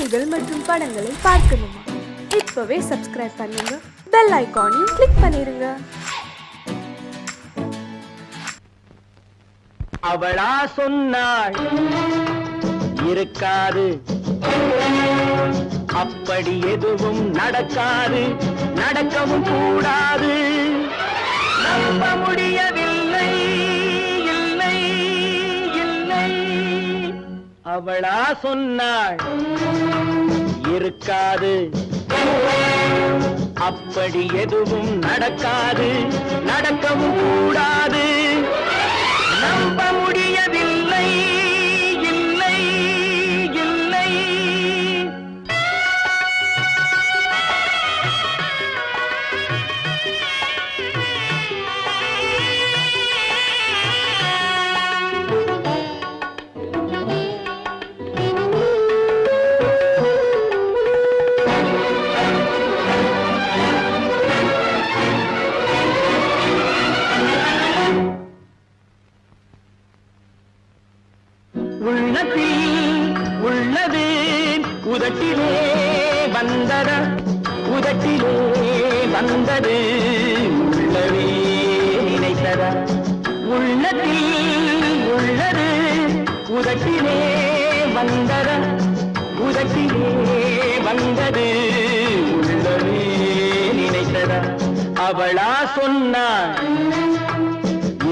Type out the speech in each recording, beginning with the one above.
செய்திகள் மற்றும் படங்களை பார்க்கணுமா? இப்பவே சப்ஸ்கிரைப் பண்ணுங்க, பெல் ஐகானையும் கிளிக் பண்ணிருங்க. அவளா சொன்னாள் இருக்காது, அப்படி எதுவும் நடக்காது, நடக்கவும் கூடாது. நம்ப முடியவில்லை, இல்லை இல்லை. அவளா சொன்னாள் இருக்காது, அப்படி எதுவும் நடக்காது, நடக்கவும் கூடாது. நம்ப முடியவில்லை, இல்லை இல்லை. உள்ளது உதட்டிலே வந்தத, உதட்டிலே வந்தது உள்ளவே நினைத்தத. உள்ளத்தில் உள்ளது உதட்டிலே வந்தத, உதட்டிலே வந்தது உள்ளவே நினைத்தத. அவளா சொன்னாள்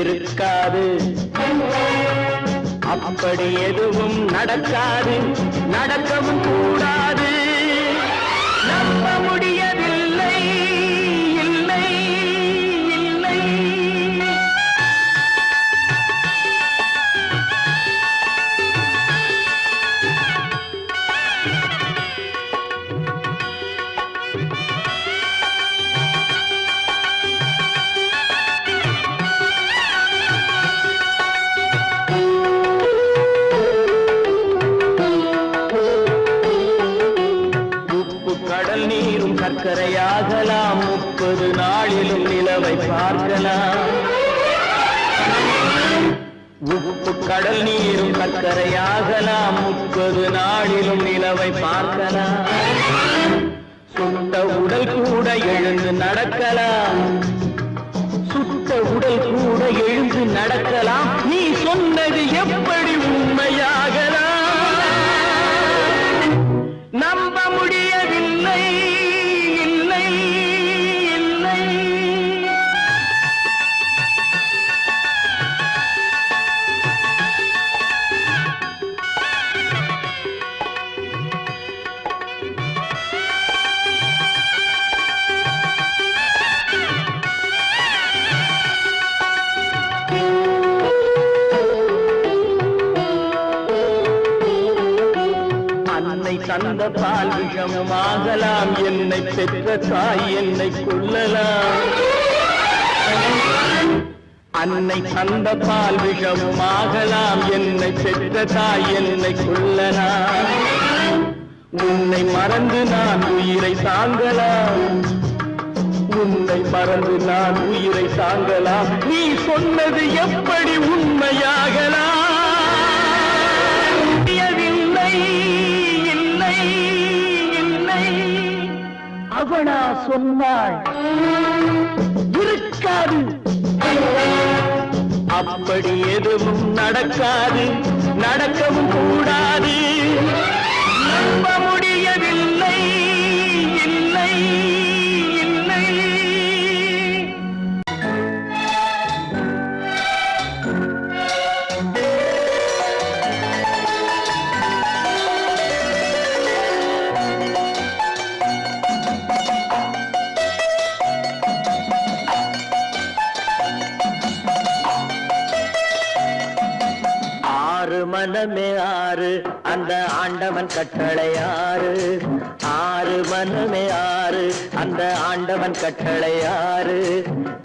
இருக்காது, அப்படி எதுவும் நடக்காது, நடக்கவும் கூடாது. நம்ப முடியவில்லை, இல்லை இல்லை. கடல் நீரும் சர்க்கரையாகலாம், 30 நாளிலும் நிலவை பார்க்கலாம். உப்பு கடல் நீரும் சர்க்கரையாகலாம், 30 நாளிலும் நிலவை பார்க்கலாம். சுட்ட உடல் கூட எழுந்து நடக்கலாம், சுட்ட உடல் கூட எழுந்து நடக்கலாம். நீ சொன்னது எப்படி உண்மையாகலாம்? நம்ப முடியவில்லை, இல்லை இல்லை. அன்னை தந்த பால் விஷமாகலாம், என்னை பெற்ற தாய் என்னை கொள்ளலாம். அன்னை தந்த பால் விஷமாகலாம், என்னை பெற்ற தாய் என்னை கொள்ளலாம். உன்னை மறந்து நான் உயிரை தாங்கலாம், உன்னை மறந்து நான் உயிரை தாங்கலாம். நீ சொன்னது எப்படி உண்மையாகலாம்? இல்லை இல்லை. அவளா சொன்னாள் இருக்காது, அப்படி எதுவும் நடக்காது, நடக்கவும் கூடாது. நம்ப முடியவில்லை, இல்லை இல்லை. மனமே ஆறு, அந்த ஆண்டவன் கட்டளை ஆறு. ஆறு மனமே ஆறு, அந்த ஆண்டவன் கட்டளை ஆறு.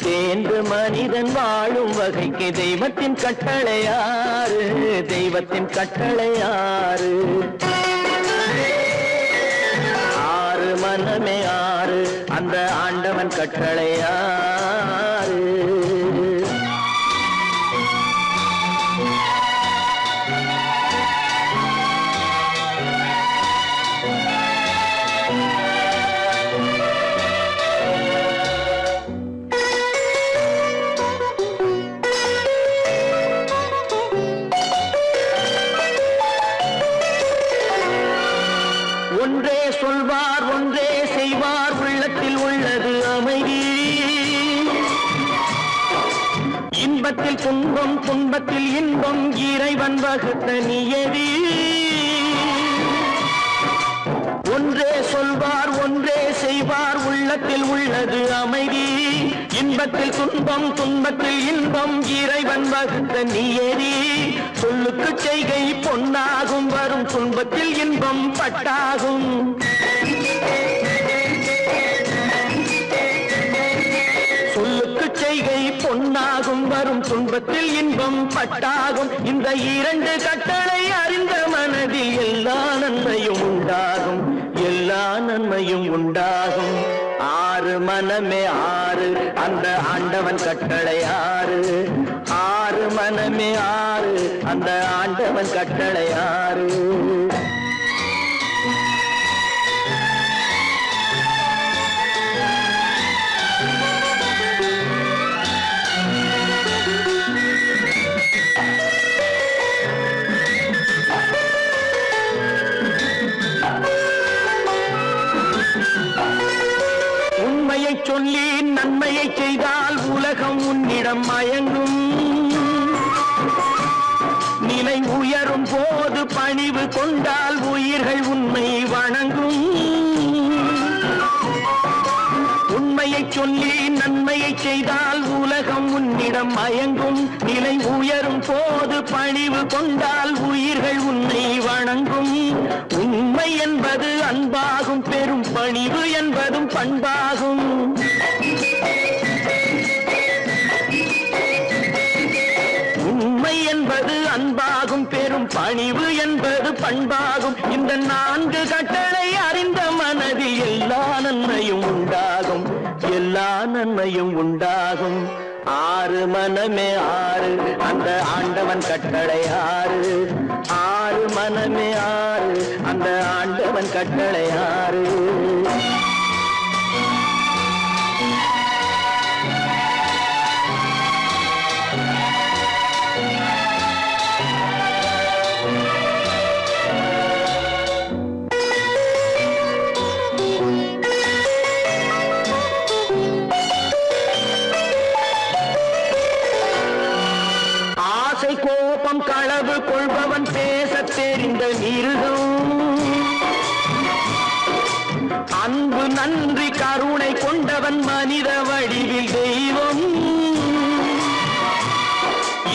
தேர்ந்து மனிதன் வாழும் வகைக்கு தெய்வத்தின் கட்டளை ஆறு, தெய்வத்தின் கட்டளை ஆறு. ஆறு மனமே ஆறு, அந்த ஆண்டவன் கட்டளை ஆறு. ஒன்றே சொல்வார் ஒன்றே செய்வார் உள்ளத்தில் உள்ளது அமைதி இன்பத்தில் துன்பம் துன்பத்தில் இன்பம் இறைவன் வகுத்த நியதி ஒன்றே சொல்வார் ஒன்றே செய்வார் உள்ளத்தில் உள்ளது அமைதி இன்பத்தில் துன்பம் துன்பத்தில் இன்பம் இறைவன் வகுத்த நியதி சொல்லுக்கு செய்கை பொன்னாகும் வரும் துன்பத்தில் இன்பம் பட்டாகும் சொல்லுக்கு செய்கை பொன்னாகும் வரும் துன்பத்தில் இன்பம் பட்டாகும் இந்த இரண்டு கட்டளை அறிந்த மனதில் எல்லா நன்மையும் உண்டாகும் எல்லா நன்மையும் உண்டாகும் ஆறு மனமே ஆறு அந்த ஆண்டவன் கட்டளை ஆறு ஆறு மனமே ஆறு அந்த ஆண்டவன் கட்டளை ஆறு சொல்லி நன்மையை செய்தால் உலகம் உன்னிடம் மயங்கும் நிலை உயரும் போது பணிவு கொண்டால் உயிர்கள் உன்னை வணங்கும் உண்மையை சொல்லி நன்மையை செய்தால் உலகம் உன்னிடம் மயங்கும் நிலை உயரும் போது பணிவு கொண்டால் உயிர்கள் உன்னை வணங்கும் உண்மை என்பது அன்பாகும் பெரும் பணிவு என்பதும் பண்பாகும் உண்மை என்பது அன்பாகும் பெரும் பணிவு என்பது பண்பாகும் இந்த நான்கு கட்டளை அறிந்த மனதில் எல்லா நன்மையும் உண்டாகும் எல்லா நன்மையும் உண்டாகும் ஆறு மனமே ஆறு அந்த ஆண்டவன் கட்டளை ஆறு ஆறு மனமே ஆறு அந்த ஆண்டவன் கட்டளை ஆறு கோபம் களவு கொள்பவன் பேச தெரிந்த மிருகம் அன்பு நன்றி கருணை கொண்டவன் மனித வடிவில் தெய்வம்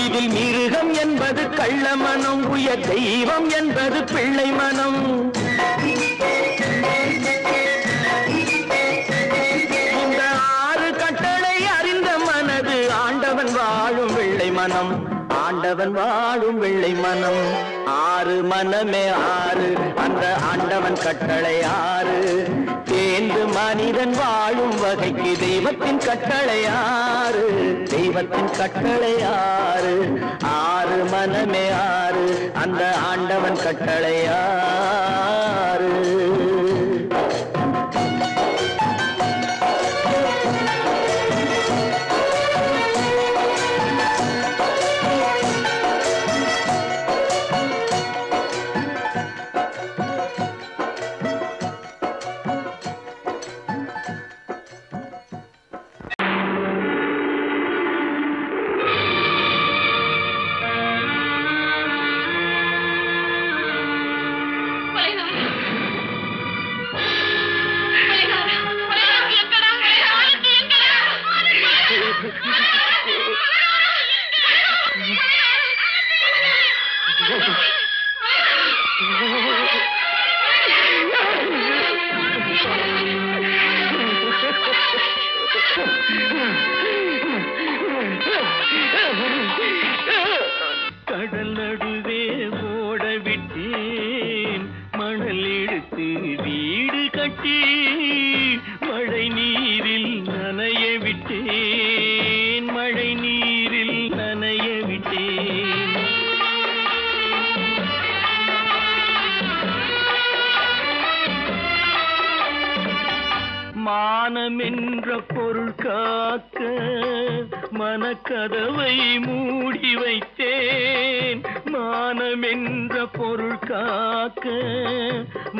இதில் மிருகம் என்பது கள்ள மனம் உயர் தெய்வம் என்பது பிள்ளை மனம் இந்த ஆறு கட்டளை அறிந்த மனது ஆண்டவன் வாழும் வெள்ளை மனம் ஆண்டவன் வாழும் வெள்ளை மனம் ஆறு மனமே ஆறு அந்த ஆண்டவன் கட்டளை ஆறு தேர்ந்து மனிதன் வாழும் வகைக்கு தெய்வத்தின் கட்டளை ஆறு தெய்வத்தின் கட்டளை ஆறு ஆறு மனமே ஆறு அந்த ஆண்டவன் கட்டளை ஆறு கடல் நடுவே ஓட விட்டேன் மணல் எடுத்து வீடு கட்டி மழை நீரில் நனைய விட்டேன் மழை நீரில் நனைய விட்டேன் மான மானம் என்ற பொருள் காக்க மனக்கதவை மூடி வைத்தேன். மானம் என்ற பொருள் காக்க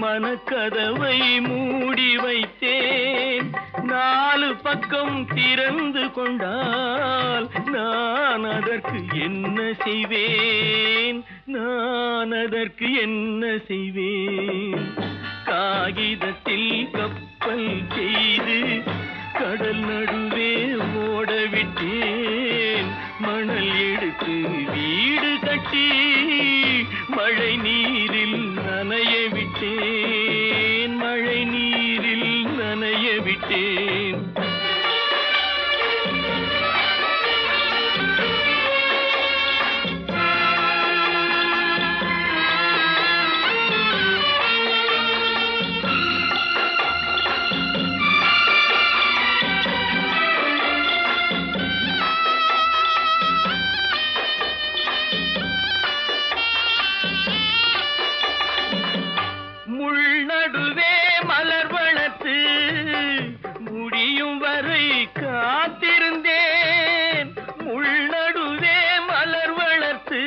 மனக்கதவை மூடி வைத்தேன். 4 பக்கம் திறந்து கொண்டால் நான் அதற்கு என்ன செய்வேன்? நான் அதற்கு என்ன செய்வேன்? காகிதத்தில் கப்பல் செய்து கடல் நடுவே ஓடவிட்டேன். மணல் எடுத்து வீடு கட்டி மழை நீரில் நனைய விட்டேன். மழை நீரில் நனைய விட்டேன். நடுவே மலர் வளர்த்து முடியும் வரை காத்திருந்தேன். முள்நடுவே மலர் வளர்த்து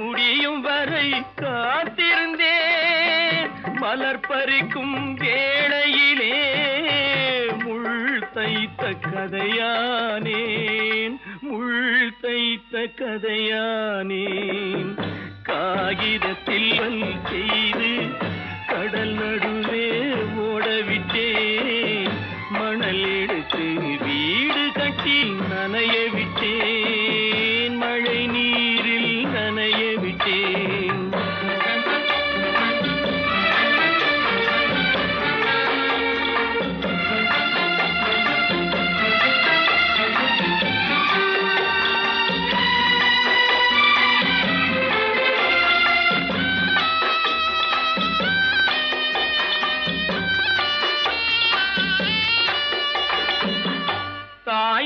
முடியும் வரை காத்திருந்தேன். மலர் பறிக்கும் வேளையிலே முள் தைத்த கதையானேன். முள் தைத்த கதையானேன். காகிதத்தில் செய்து கடல் நடுவே ஓடவிட்டேன். மணல் எடுத்து வீடு கட்டி நனைய விட்டேன். மழை நீரில் நனைய விட்டேன்.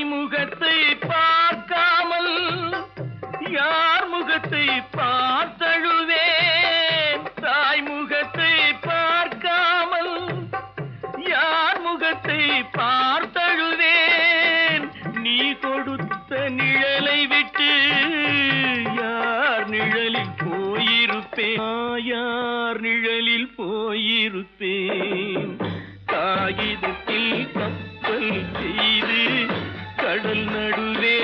முகத்தை பார்க்காமல் யார் முகத்தை பார்த்தழுவேன். தாய் முகத்தை பார்க்காமல் யார் முகத்தை பார்த்தழுவேன். நீ கொடுத்த நிழலை விட்டு யார் நிழலில் போயிருப்பேன். யார் நிழலில் போயிருப்பேன். காகிதத்தில் கப்பல் செய்து கடல் நடுவே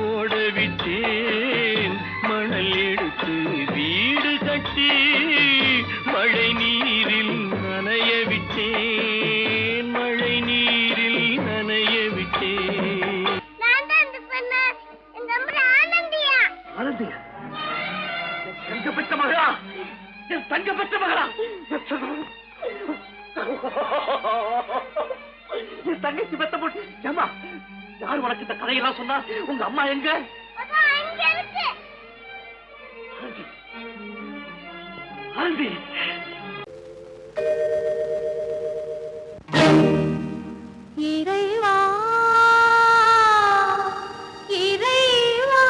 ஓடவிட்டேன். மணல் எடுத்து வீடு கட்டி மழை நீரில் நனைய விட்டேன். மழை நீரில் நனைய விட்டேன். ஆனந்தியா? தங்க பெற்ற மகளா? என் தங்க பெற்ற மகளா? என் தங்கச்சி பெத்த போட்டு ஏமா யார் உனக்கு இந்த கதையெல்லாம் சொன்னா? உங்க அம்மா எங்க? ஆனந்தி, இறைவா இறைவா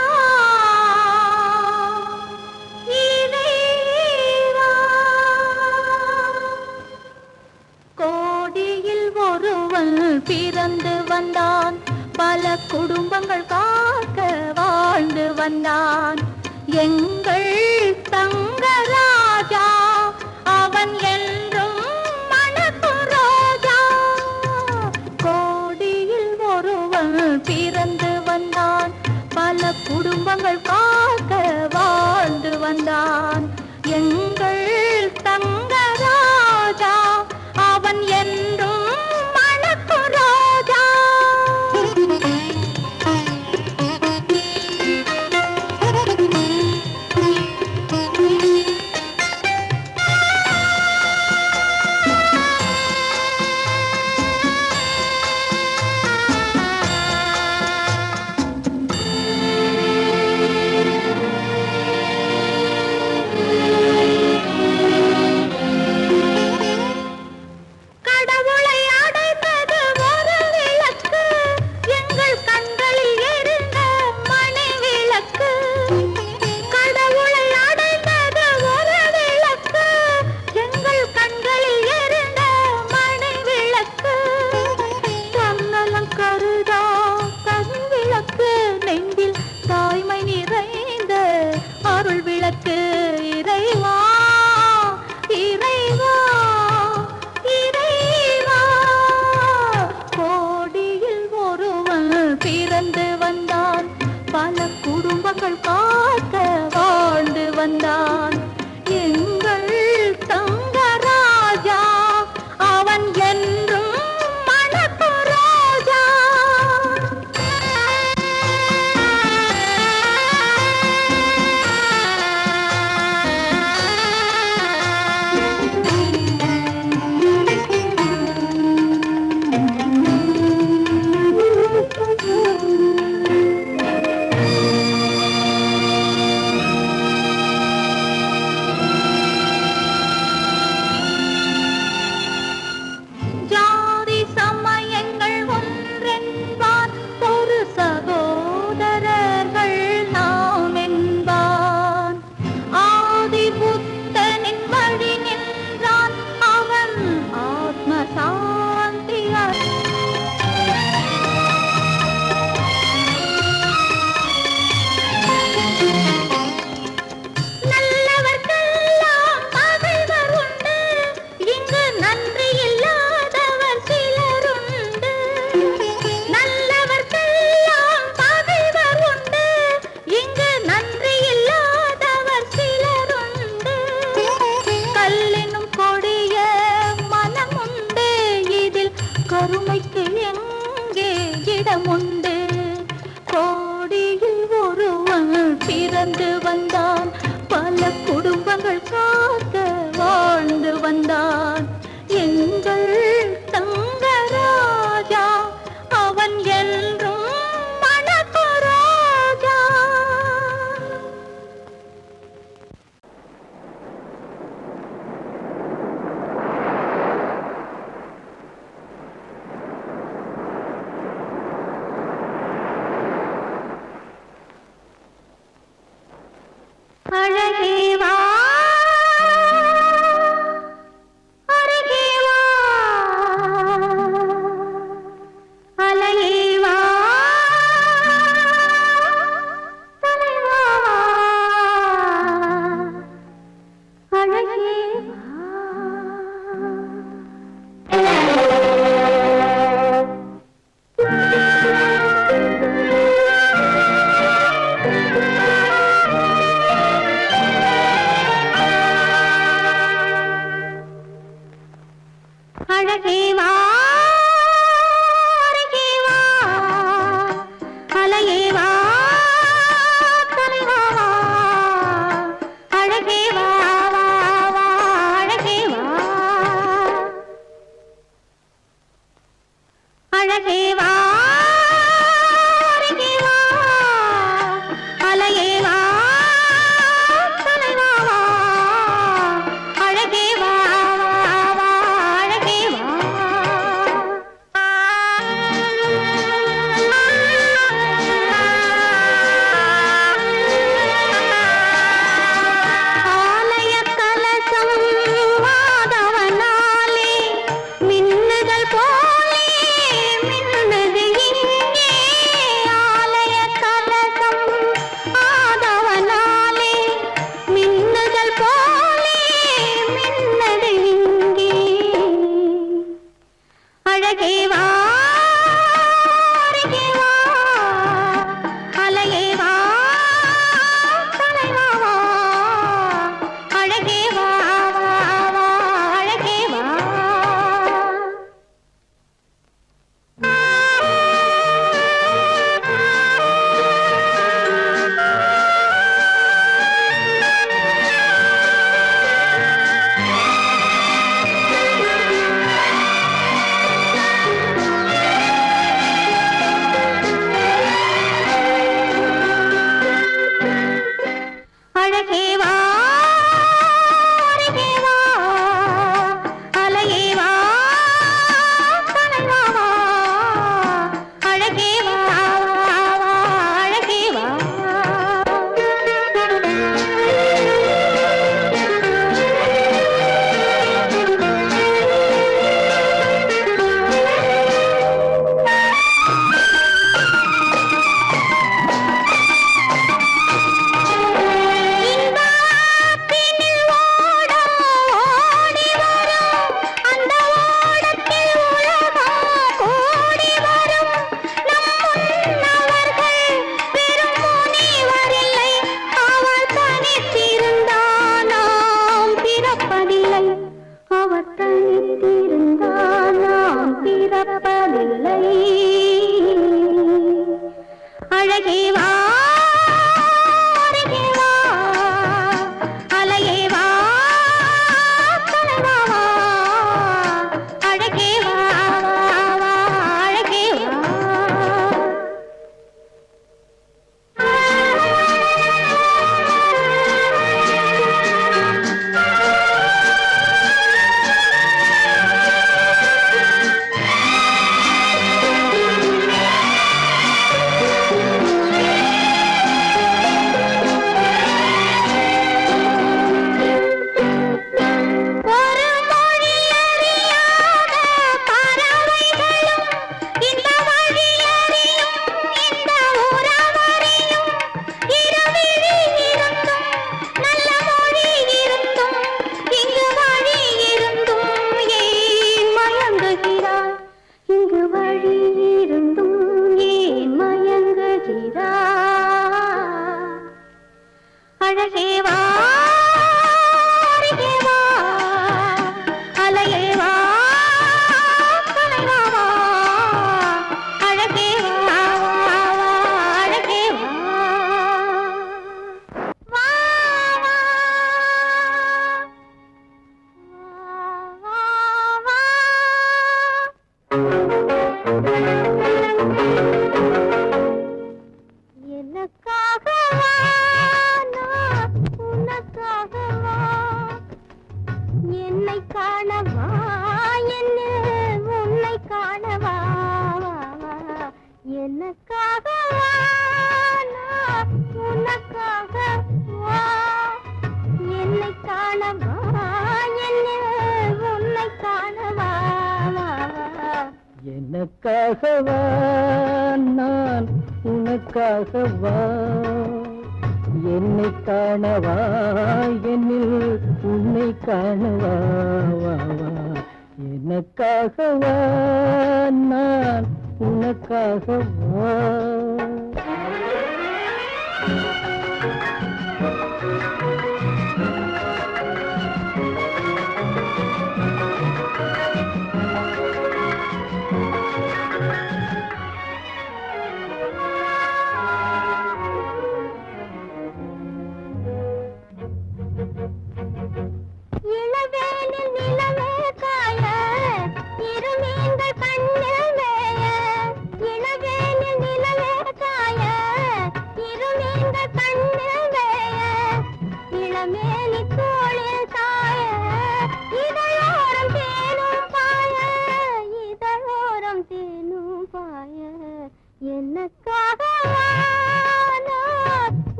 இறைவா, கோடியில் ஒருவன் பிறந்து வந்தான். பல குடும்பங்கள் காக்க வாழ்ந்து வந்தான். எங்கள் தங்கராஜா அவன் என்றும் மணக்கும் ரோஜா. கோடியில் ஒருவன் பிறந்து வந்தான். பல குடும்பங்கள் காக்க வாழ்ந்து வந்தான். எங்கள் தங்கராஜா அவன் என்றும் மணக்கும் ரோஜா. அழகே வா அருகே வா அலையே வா தலைவா வா அழகே வா வா வா அழகே வா அழகே வா அருகே வா அலையே வா தலைவா வா அழகே வா வா வா அழகே வா ஆலய கலசம் மாதவனாலே மின்னுதல் போலே மின்னுது இங்கே ஆலய கலசம் மாதவனாலே மின்னுதல் போலே மின்னது இங்கே அழகே வா அருகே வா அலையே வா தலைவா வா அழகே வா வா வா அழகே வா அழகே வா அருகே வா அலையே வா தலைவா வா அழகே வா வா வா அழகே வா இன்பத்தினில் ஓடம் ஓடி வரும் அந்த ஓடத்தில் உலகம் கூடி வரும் நம் முன்னவர்கள் பெரும் முனிவரில்லை அவர் தனித்திருந்தால் நாம் பிறப்பதில்லை அவர் தனித்திருந்தால் நாம் பிறப்பதில்லை அழகே வா அருகே வா அலையே வா தலைவா வா அழகே வா வா வா அழகே வா ஒரு மொழி அறியாத பறவைகளும் இந்த வழி அறியும் இந்த உறவறியும் இருவிழி இருந்தும் நல்ல மொழி இருந்தும் இங்கு வழி இருந்தும் ஏன் மயங்குகிறாய் இங்கு வழி இருந்தும் ஏன் மயங்குகிறாய் அழகே வா அருகே வா அலையே வா தலைவா வா அழகே வா வா வா அழகே வா வா வா வா எனக்காகவா நான் உனக்காகவா என்னை காணவா என்ன உன்னை காணவா எனக்காகவா நான் உனக்காகவா என்னை காணவா என்ன உன்னை காணவா எனக்காகவா நான் உனக்காகவா என்னை காணவா என்னில் உன்னை காணவா வா வா எனக்காகவா நான் உனக்காகவா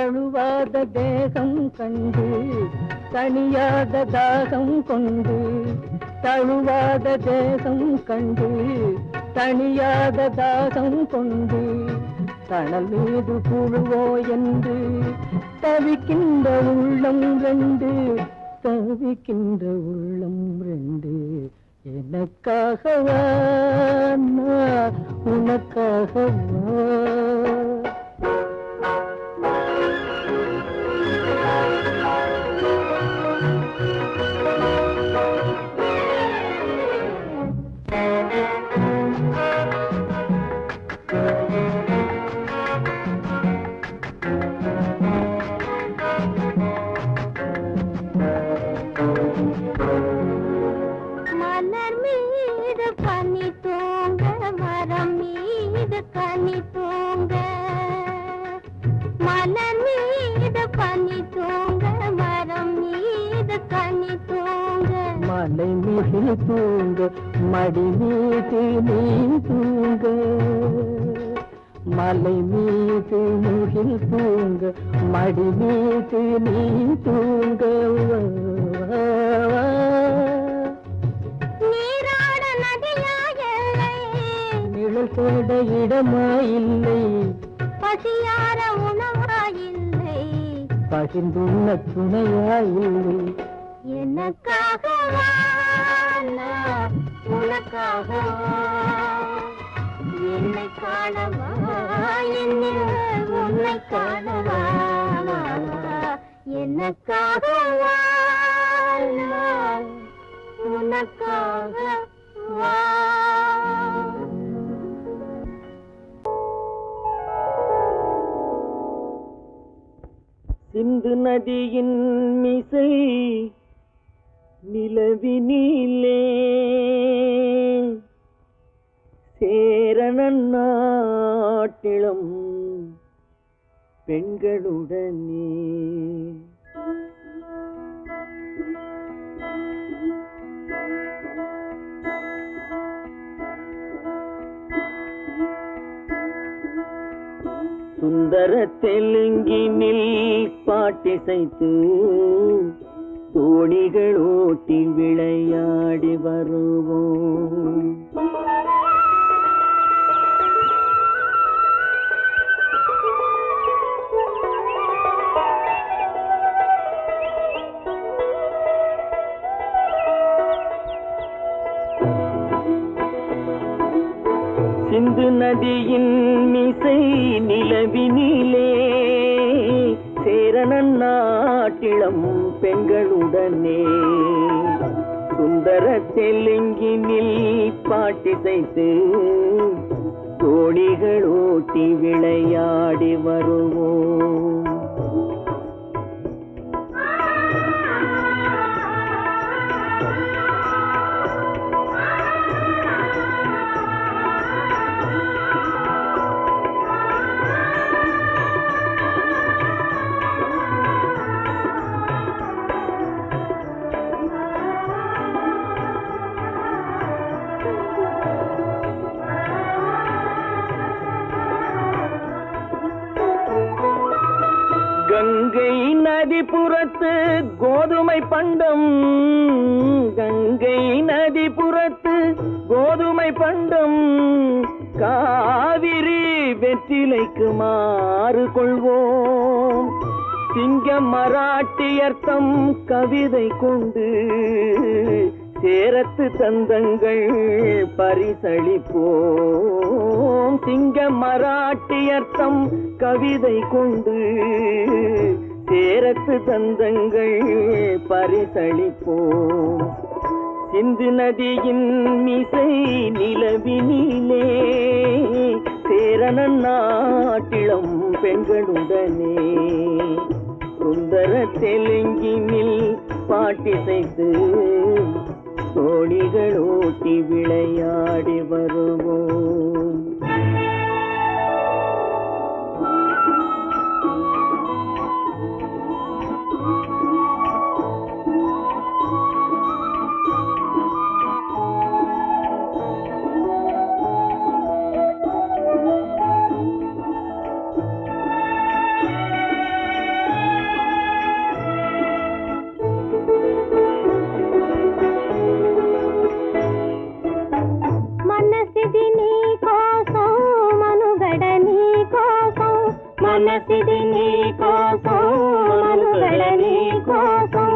தழுவாத தேகம் கண்டு தனியாத தாகம் கொண்டு தழுவாத தேகம் கண்டு தனியாத தாகம் கொண்டு தணல் மீது புழுவோ என்று தவிக்கின்ற உள்ளம் ரெண்டு தவிக்கின்ற உள்ளம் ரெண்டு எனக்காகவா நான் உனக்காகவா மலை மீது தூங்க மடி மீது நீ தூங்க மலை மீது முகில் தூங்க மடி மீது நீ தூங்க நீராட நதியாயில்லை நிழல் தேட இடமாயில்லை பசியார உணவாயில்லை பகிர்ந்துள்ள துணையாயில்லை எனக்காகவா உனக்காகவா என்னை காணவா என்னில் உன்னை காணவா எனக்காகவா உனக்காகவா சிந்து நதியின் மிசை நிலவினிலே சேரணன் நாட்டிலும் பெண்களுடனே சுந்தர தெலுங்கினில் பாட்டிசைத்து தோணிகள் ஓட்டி விளையாடி வருவோம் சிந்து நதியின் மிசை நிலவினிலே சேரணன் நாட்டிளம் பெண்களுடனே சுந்தர தெலுங்கினில் பாட்டிசைத்து தோணிகள் ஓட்டி விளையாடி வருவோம் கங்கை நதிபுறத்து கோதுமை பண்டம் கங்கை நதிபுறத்து கோதுமை பண்டம் காவிரி வெற்றிலைக்கு மாறு கொள்வோம் சிங்கம் மராட்டியர்த்தம் கவிதை கொண்டு சேரத்து தந்தங்கள் பரிசளிப்போம் சிங்கம் மராட்டியர்த்தம் கவிதை கொண்டு சேரத்து தந்தங்கள் பரிசளிப்போம் சிந்து நதியின் மிசை நிலவினிலே சேரணன் நாட்டிளம் பெண்களுடனே சுந்தர தெலுங்கினில் பாட்டிசைத்து தோணிகள் ஓட்டி விளையாடி வருவோம் మనసిది నీ కోసం మనుగడ నీ కోసం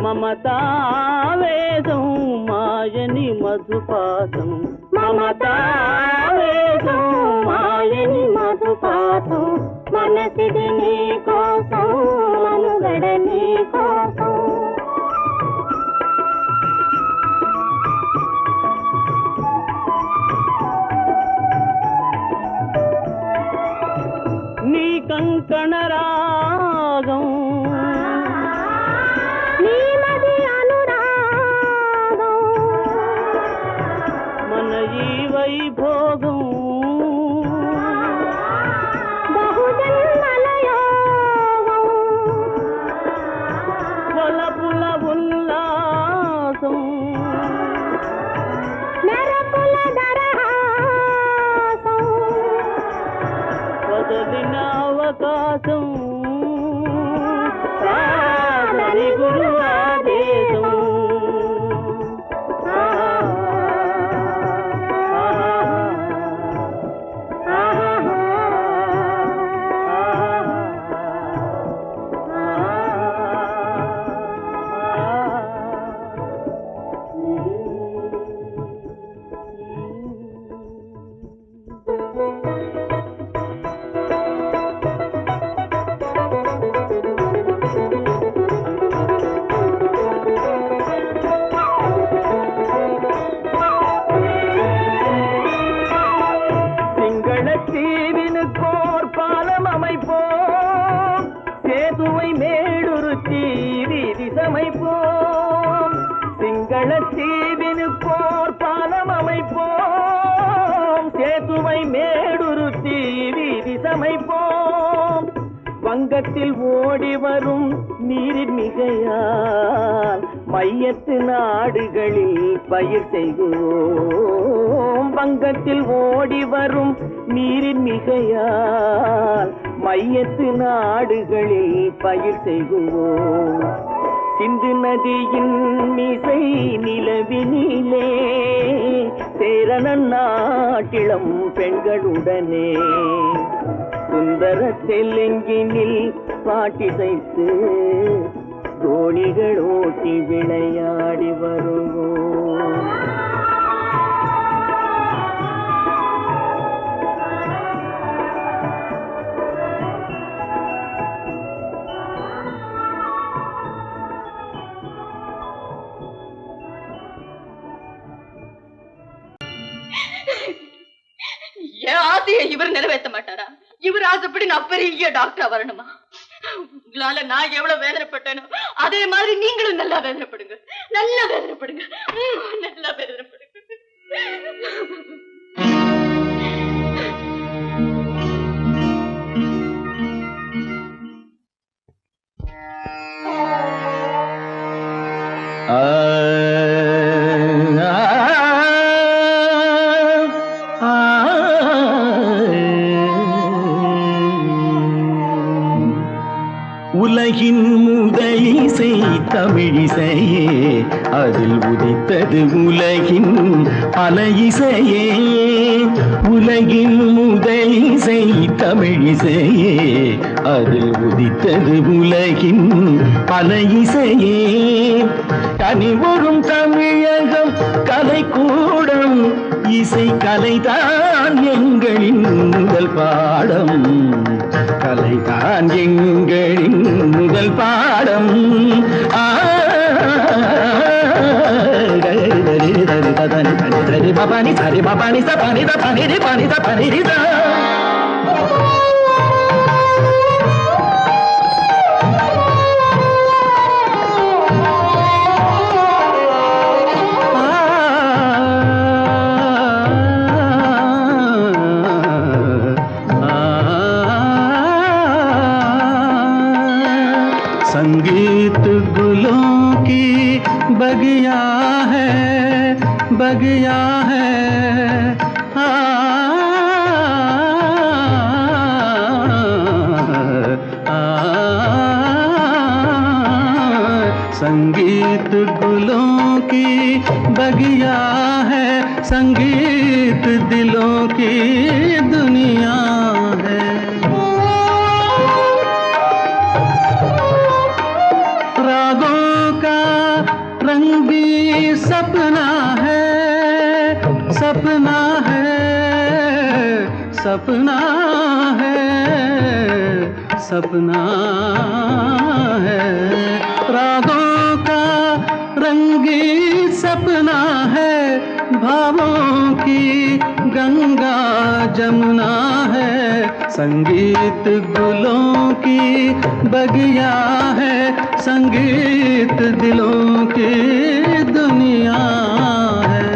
మమతావేదం మాయని మధుపాసం మమతావేదం మాయని మధుపాసం మనసిది నీ కోసం మనుగడ నీ కోసం నీ కంకణ రాగం నీ మది అనురాగం మన ఈ వైభోగం బహుజన్మల యోగం వలపుల ఉల్లాసం మెరపుల దరహాసం వదలిన అవకాశం కాదని గురు ఆదేశం சிங்களத்தீவினுக்கோர் பாலம் அமைப்போம் சேதுவை மேடுருத்தி வீதி சமைப்போம் சிங்களத்தீவினுக்கோர் பாலம் அமைப்போம் சேதுவை மேடுருத்தி வீதி சமைப்போம் வங்கத்தில் ஓடி வரும் நீரின் மிகையால் மையத்து நாடுகளில் பயிர் செய்கிறோம் வங்கத்தில் ஓடி வரும் நீரின் மிகையால் மையத்து நாடுகளில் பயிர் செய்கிறோம் சிந்து நதியின் மிசை நிலவினிலே சேரண நாட்டிளம் பெண்களுடனே சுந்தர தெலுங்கினில் பாட்டிசைத்து தோணிகள் ஓட்டி விளையாடி வருவோம் என் ஆசையை இவர் நிறைவேற்ற மாட்டாரா? இவர் ஆசைப்படி நான் பெரிய டாக்டரா வரணுமா? உங்களால நான் எவ்வளவு வேதனைப்பட்டேனோ அதே மாதிரி நீங்களும் நல்லா வேதனைப்படுங்க, நல்லா வேதனைப்படுங்க, நல்லா வேதனைப்படுங்க. உலகின் முதலிசை தமிழிசையே, அதில் உதித்தது உலகின் பல இசையே. உலகின் முதலிசை தமிழிசையே, அதில் உதித்தது உலகின் பல இசையே. கனிவரும் தமிழகம் கலைக்கூடம், இசை கலைதான் எங்களின் முதல் பாடம். கலைதான் எங்களின் முதல் பாடம். பபானி சரி பபானி சபானி தபானி பனி தபானி ரிதா. संगीत गुलों की बगिया है, बगिया है। संगीत गुलों की बगिया है, संगीत दिलों की दुनिया है। है सपना है रागों का रंगीन सपना है भावों की गंगा जमुना है संगीत गुलों की बगिया है संगीत दिलों की दुनिया है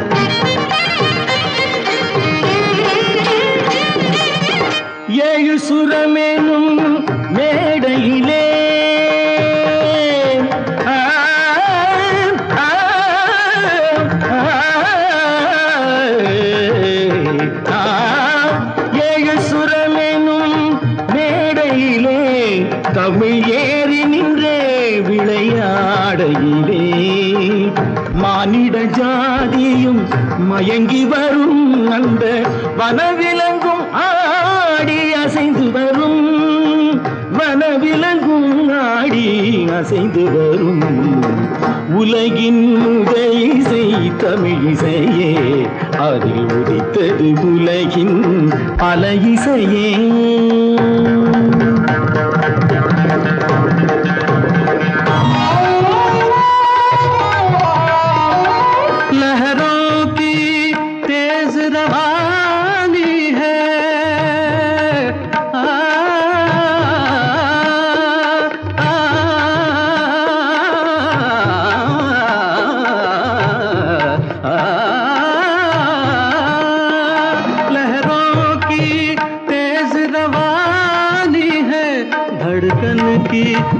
ஏழு சுரமேனும் மேடையிலே ஏழு சுரமேனும் மேடையிலே தமிழ் ஏறி நின்றே விளையாடையிலே மானிட ஜாதியும் மயங்கி வரும் அந்த வனவிலங்கும் ஆடி அசைந்து வரும் வனவிலங்கும் ஆடி அசைந்து வரும் உலகின் முதல் இசை தமிழிசையே அதில் உதித்தது உலகின் பல இசையே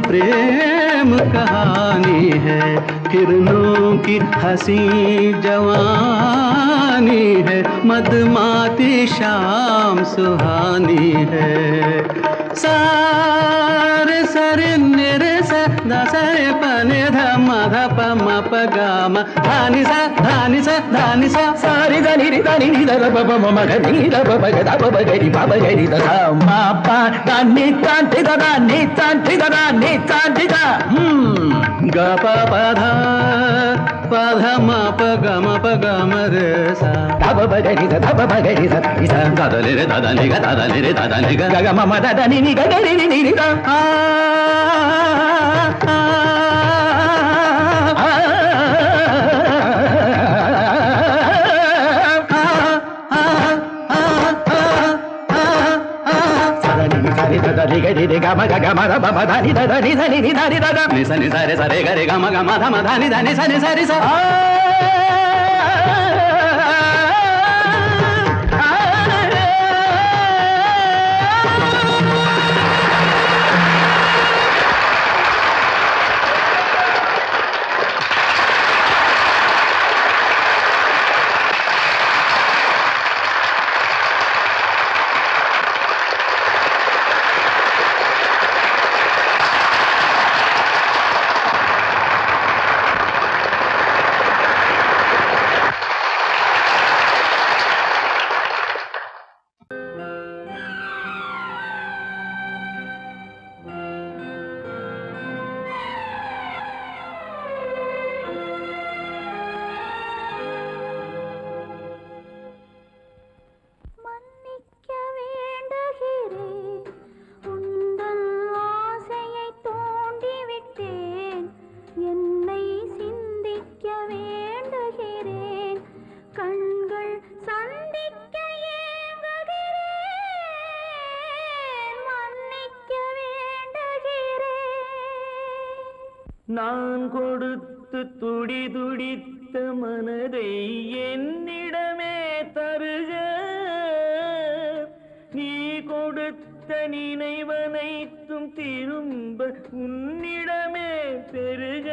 प्रेम कहानी है किरणों की हंसी जवानी है मदमाती शाम सुहानी है सारे सरे निरे सा दसरे पने धम धप म प ग म धानि सा सारे धनि रि धनि नि ध प प म ग नि ध प प ग ध प प ग रि प प ग रि ध ध म प ध नि ध ति ध ध नि ध ति ध ध नि ध ति ध ग प प ध म प ग म रे सा ध प प ग रि ध ध प प ग रि ध इ ध ध ध नि रे ध ध नि ग ध ध नि रे ध ध नि ग ग म म ध ध नि नि ग ग रि नि रि ध रे ग म ग ग म ध प प ध नि ध ध नि ध नि नि ध नि ध ध नि स नि स रे स रे ग रे ग म ग म ध म ध नि ध नि स नि स रि स நான் கொடுத்து துடி துடித்த மனதை என்னிடமே தருக நீ கொடுத்த நினைவனைத்தும் திரும்ப உன்னிடமே பெருக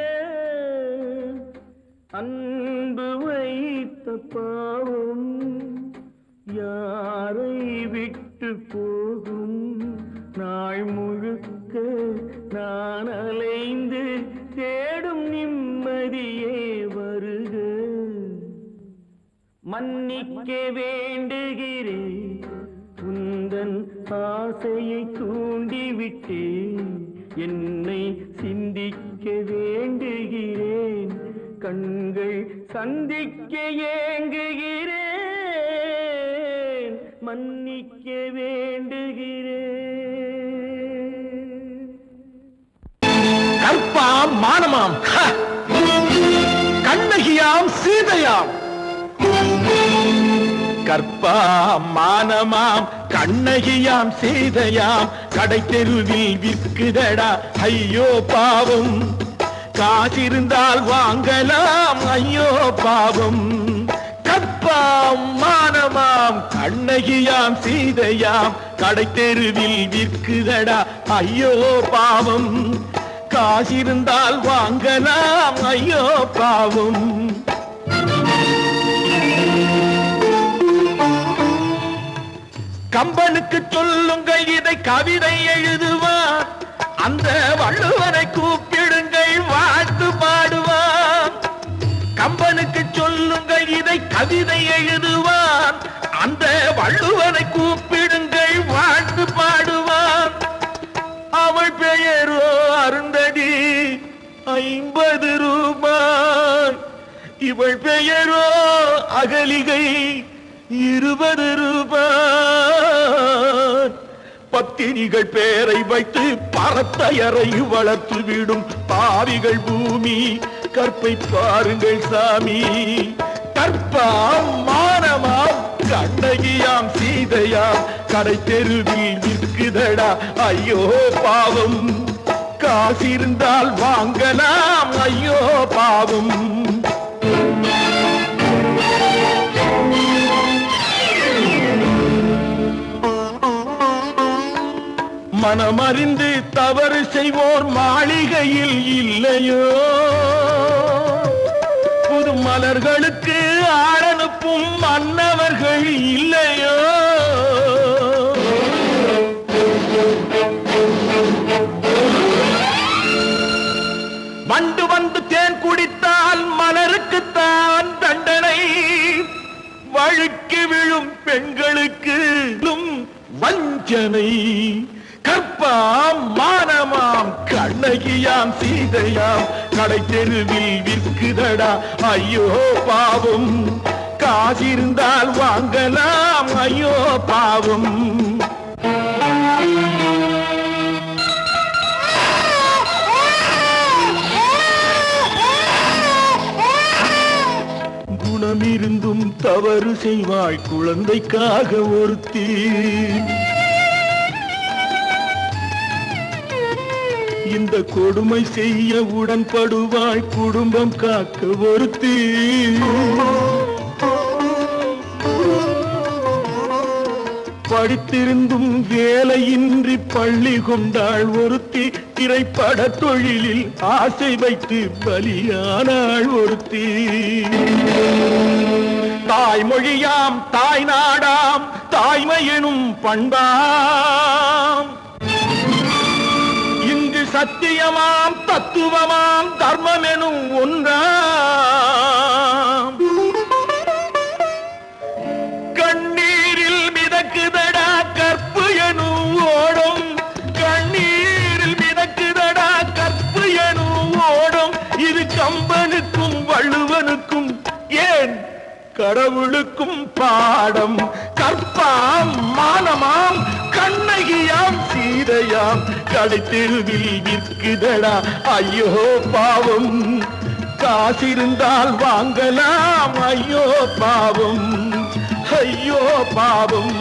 அன்பு வைத்த பாவம் யாரை விட்டு போகும் நாள் முழுக்க நான் அலைந்து தேடும் நிம்மதியே வருக மன்னிக்க வேண்டுகிறேன் உந்தன் ஆசையை தூண்டிவிட்டேன் என்னை சிந்திக்க வேண்டுகிறேன் கண்கள் சந்திக்க ஏங்குகிறேன் மன்னிக்க வேண்டுகிறேன். கற்பாம் மானமாம் கண்ணகியாம் சீதையாம். கற்பாம் மானமாம் கண்ணகியாம் சீதையாம் கடை தெருவில் விற்குதடா ஐயோ பாவம். காசிருந்தால் வாங்கலாம் ஐயோ பாவம். கற்பாம் மானமாம் கண்ணகியாம் சீதையாம் கடை தெருவில் விற்குதடா ஐயோ பாவம். காசிருந்தால் வாங்கலாம் ஐயோ பாவம். கம்பனுக்கு சொல்லுங்கள் இதை கவிதை எழுதுவான். அந்த வள்ளுவனை கூப்பிடுங்கள் வாழ்த்து பாடுவான். கம்பனுக்கு சொல்லுங்கள் இதை கவிதை எழுதுவான். அந்த வள்ளுவனை கூப்பிடுங்கள் வாழ்த்து பாடுவான். அவள் பெயரோ அருந்ததி 50 ரூபாய். இவள் பெயரோ அகலிகை 20 ரூபாய். பத்தினிகள் பேரை வைத்து பரத்தையரை வளர்த்து விடும் பாவிகள் பூமி. கற்பை பாருங்கள் சாமி. கற்பாம் மானமாம் கண்ணகியாம் சீதையாம் கடை தெருவில் விற்குதடா ஐயோ பாவம். காசிருந்தால் வாங்கலாம் ஐயோ பாவம். மனமறிந்து தவறு செய்வோர் மாளிகையில் இல்லையோ. புது மலர்களுக்கு ஆளனுப்பும் மன்னவர்கள் இல்லையோ. வண்டு வந்து தேன் குடித்தால் மலருக்குத்தான் தண்டனை. வழுக்கி விழும் பெண்களுக்கு வஞ்சனை. கற்பாம் மானமாம் கண்ணகியாம் சீதையாம் கடை தெருவில் விற்குதடா ஐயோ பாவம். காசிருந்தால் வாங்கலாம் ஐயோ பாவம். குணமிருந்தும் தவறு செய்வாய் குழந்தைக்காக ஒருத்தி. இந்த கொடுமை செய்ய உடன்படுவாய் குடும்பம் காக்க ஒருத்தி. படித்திருந்தும் வேலையின்றி பள்ளி கொண்டாள் ஒருத்தி. திரைப்பட தொழிலில் ஆசை வைத்து பலியானாள் ஒருத்தி. தாய்மொழியாம் தாய் நாடாம் தாய்மையெனும் பண்பாம். இங்கு சத்தியமாம் தத்துவமாம் தர்மமெனும் ஒன்றாம். கண்ணீரில் மிதக்குதடா கற்பு எனும் ஓடும். கண்ணீரில் மிதக்குதடா கற்பு எனும் ஓடும். இது கம்பனுக்கும் வள்ளுவனுக்கும் ஏன் கடவுளுக்கும் பாடம். கற்பாம் மானமாம் கண்ணகியாம் சீதையாம் கடை தெருவில் விற்குதடா ஐயோ பாவம். காசிருந்தால் வாங்கலாம் ஐயோ பாவம் ஐயோ பாவம்.